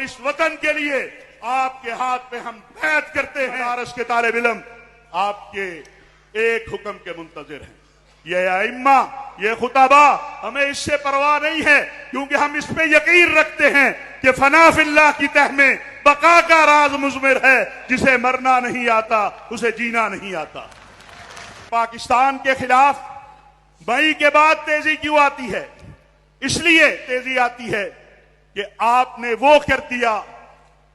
इस वतन के लिए आपके हाथ पे हम बैत करते हैं। आरस के तालिब इल्म आपके एक हुक्म के मुंतजिर हैं। ये आइम्मा, ये खुताबा, हमें इससे परवाह नहीं है, क्योंकि हम इस पे यकीन रखते हैं कि फना फिल्लाह की तह में बका का राज मुज़मिर है। जिसे मरना नहीं आता उसे जीना नहीं आता। पाकिस्तान के खिलाफ मई के बाद तेजी क्यों आती है? इसलिए तेजी आती है कि आपने वो कर दिया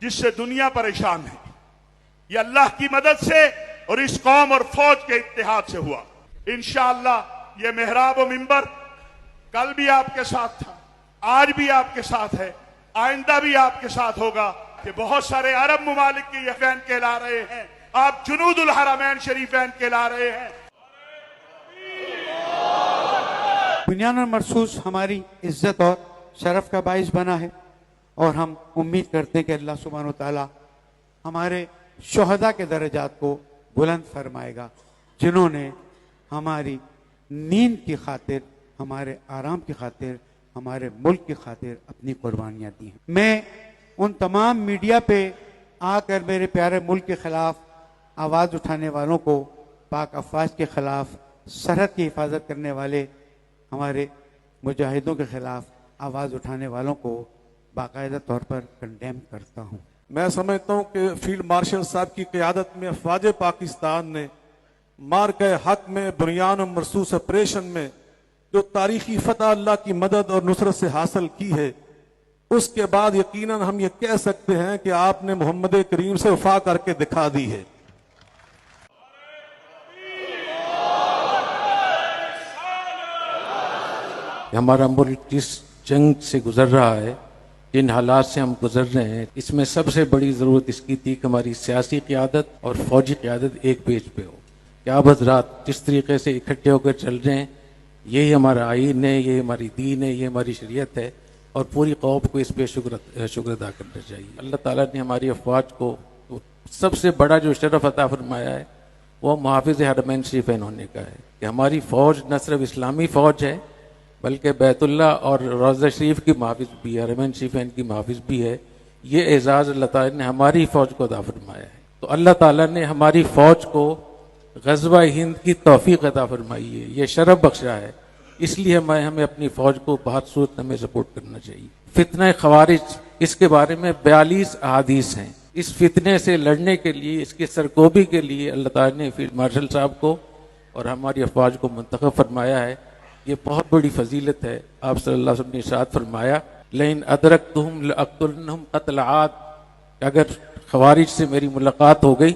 जिससे दुनिया परेशान है। ये अल्लाह की मदद से और इस कौम और फौज के इत्तेहाद से हुआ। इंशाअल्लाह ये मेहराब व मिंबर कल भी आपके साथ था, आज भी आपके साथ है, आइंदा भी आपके साथ होगा। कि बहुत सारे अरब मुमालिक के ये फैन कहला रहे हैं, आप जुनूदुल हरमैन शरीफैन कहला रहे हैं। बुनियान मरसूस हमारी इज्जत और शरफ का बाइस बना है, और हम उम्मीद करते हैं कि अल्लाह सुब्हानहू तआला हमारे शुहदा के दर्जात को बुलंद फरमाएगा, जिन्होंने हमारी नींद की खातिर, हमारे आराम की खातिर, हमारे मुल्क की खातिर अपनी कुर्बानियाँ दी हैं। मैं उन तमाम मीडिया पे आकर मेरे प्यारे मुल्क के ख़िलाफ़ आवाज़ उठाने वालों को, पाक अफवाज के ख़िलाफ़, सरहद की हिफाजत करने वाले हमारे मुजाहिदों के ख़िलाफ़ आवाज़ उठाने वालों को बाकायदा तौर पर कंडेम करता हूँ। मैं समझता हूँ कि फील्ड मार्शल साहब की क़यादत में अफवाज पाकिस्तान ने मार्के हक में बुनियान मरसूस ऑपरेशन में जो तारीखी फतह अल्लाह की मदद और नुसरत से हासिल की है, उसके बाद यकीनन हम ये कह सकते हैं कि आपने मोहम्मद करीम से वफा करके दिखा दी है। हमारा मुल्क जिस जंग से गुजर रहा है, जिन हालात से हम गुजर रहे हैं, इसमें सबसे बड़ी ज़रूरत इसकी थी कि हमारी सियासी क़यादत और फ़ौजी क़यादत एक पेज पे हो। कि आप हज़रात जिस तरीके से इकट्ठे होकर चल रहे हैं, यही हमारा आईन है, ये हमारी दीन है, ये हमारी शरीयत है, और पूरी कौम को इस पे शुक्र अदा करना चाहिए। अल्लाह ताला ने हमारी अफवाज को सबसे बड़ा जो शरफ अता फरमाया है वो मुहाफ़िज़ हरमैन शरीफैन होने का है। कि हमारी फ़ौज न सिर्फ इस्लामी फ़ौज है, बल्कि बैतुल्लाह और रोज़ा शरीफ की मुहाफ़िज़ भी है, हरमैन शरीफैन की मुहाफ़िज़ भी है। ये एज़ाज़ अल्लाह ताला ने हमारी फ़ौज को अता फरमाया है। तो अल्लाह ताला ने हमारी फ़ौज को ग़ज़वा हिंद की तौफ़ीक़ अता फरमाई है, ये शरफ बख्शा है। इसलिए हमें अपनी फ़ौज को बहुत सूरत में सपोर्ट करना चाहिए। फितना ख़वारिज, इसके बारे में 42 अहादीस हैं। इस फितने से लड़ने के लिए, इसकी सरकोबी के लिए अल्लाह ताला ने फील्ड मार्शल साहब को और हमारी अफवाज को मुंतखब फरमाया है। ये बहुत बड़ी फजीलत है। आप सल्लल्लाहु अलैहि वसल्लम ने इरशाद फरमाया, लेकिन अदरकतुहुम लअक़तुलन्नहुम क़त्ल आद, अगर ख़वारिज से मेरी मुलाकात हो गई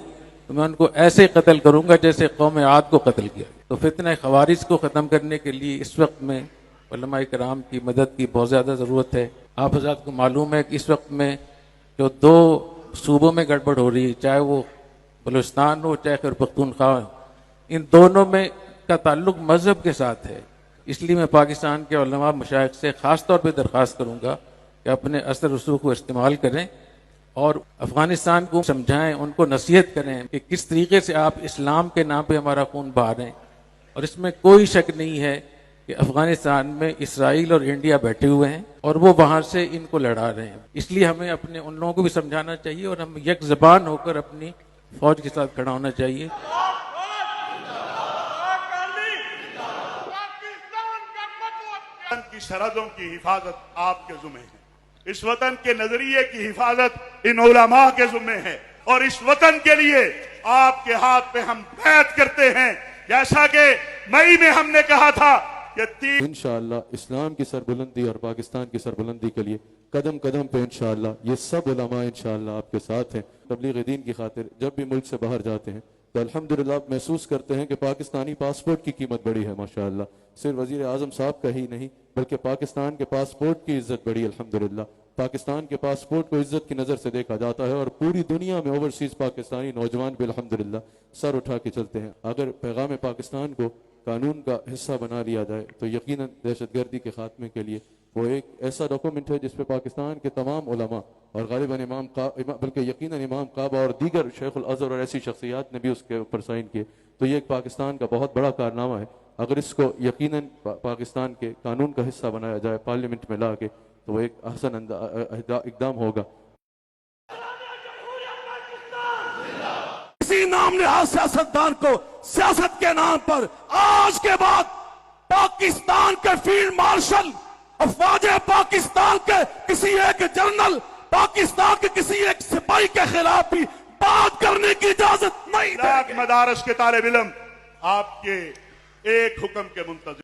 तो मैं उनको ऐसे कत्ल करूंगा जैसे कौम आद को कत्ल किया। तो फितना ख़वारिज को ख़त्म करने के लिए इस वक्त में उलमाए किराम की मदद की बहुत ज़्यादा ज़रूरत है। आप हज़रात को मालूम है कि इस वक्त में जो 2 सूबों में गड़बड़ हो रही है, चाहे वो बलूचिस्तान हो चाहे खैबर पख्तूनख्वा हो, इन दोनों में का ताल्लुक मज़हब के साथ है। इसलिए मैं पाकिस्तान के उलमा मशाइख से ख़ास तौर पर दरख्वास्त करूँगा कि अपने असर रसूख को इस्तेमाल करें और अफ़गानिस्तान को समझाएं, उनको नसीहत करें कि किस तरीके से आप इस्लाम के नाम पे हमारा खून बहा रहे हैं। और इसमें कोई शक नहीं है कि अफ़गानिस्तान में इसराइल और इंडिया बैठे हुए हैं और वो वहाँ से इनको लड़ा रहे हैं। इसलिए हमें अपने उन लोगों को भी समझाना चाहिए और हम एक ज़बान होकर अपनी फ़ौज के साथ खड़ा होना चाहिए। की सरहदों की हिफाजत आपके ज़ुम्मे है, इस वतन के नजरिए की हिफाजत इन उलमा के ज़ुम्मे है, और इस वतन के लिए आपके हाथ पे हम बैत करते हैं। जैसा कि मई में हमने कहा था कि इंशाअल्लाह इस्लाम की सरबुलंदी और पाकिस्तान की सरबुलंदी के लिए कदम कदम पे इंशाअल्लाह ये सब उलमा इंशाअल्लाह आपके साथ हैं। तबलीग दीन की खातिर जब भी मुल्क से बाहर जाते हैं तो अल्हम्दुलिल्लाह महसूस करते हैं कि पाकिस्तानी पासपोर्ट की कीमत बढ़ी है माशाअल्लाह। सिर्फ वज़ीर आज़म साहब का ही नहीं बल्कि पाकिस्तान के पासपोर्ट की इज्जत बढ़ी अल्हम्दुलिल्लाह। पाकिस्तान के पासपोर्ट को इज्जत की नज़र से देखा जाता है और पूरी दुनिया में ओवरसीज़ पाकिस्तानी नौजवान भी अल्हम्दुलिल्लाह सर उठा के चलते हैं। अगर पैगाम पाकिस्तान को कानून का हिस्सा बना लिया जाए तो यकीनन दहशतगर्दी के खात्मे के लिए वो एक ऐसा डॉक्यूमेंट है जिस पे पाकिस्तान के तमाम उलमा और गालिबन इमाम बल्कि यकीनन इमाम काबा और दीगर शेखुल अज़हर और ऐसी शख्सियात ने भी उसके ऊपर साइन किए। तो ये एक पाकिस्तान का बहुत बड़ा कारनामा है। अगर इसको यकीनन पाकिस्तान के कानून का हिस्सा बनाया जाए पार्लियामेंट में ला के तो वो एक अहसन इक़दाम होगा। हम ने हर सियासतदान को सियासत के नाम पर आज के बाद पाकिस्तान के फील्ड मार्शल, अफवाज पाकिस्तान के किसी एक जनरल, पाकिस्तान के किसी एक सिपाही के खिलाफ भी बात करने की इजाजत नहीं देंगे। मदारस के तालिब इल्म आपके एक हुक्म के मुंतज़िर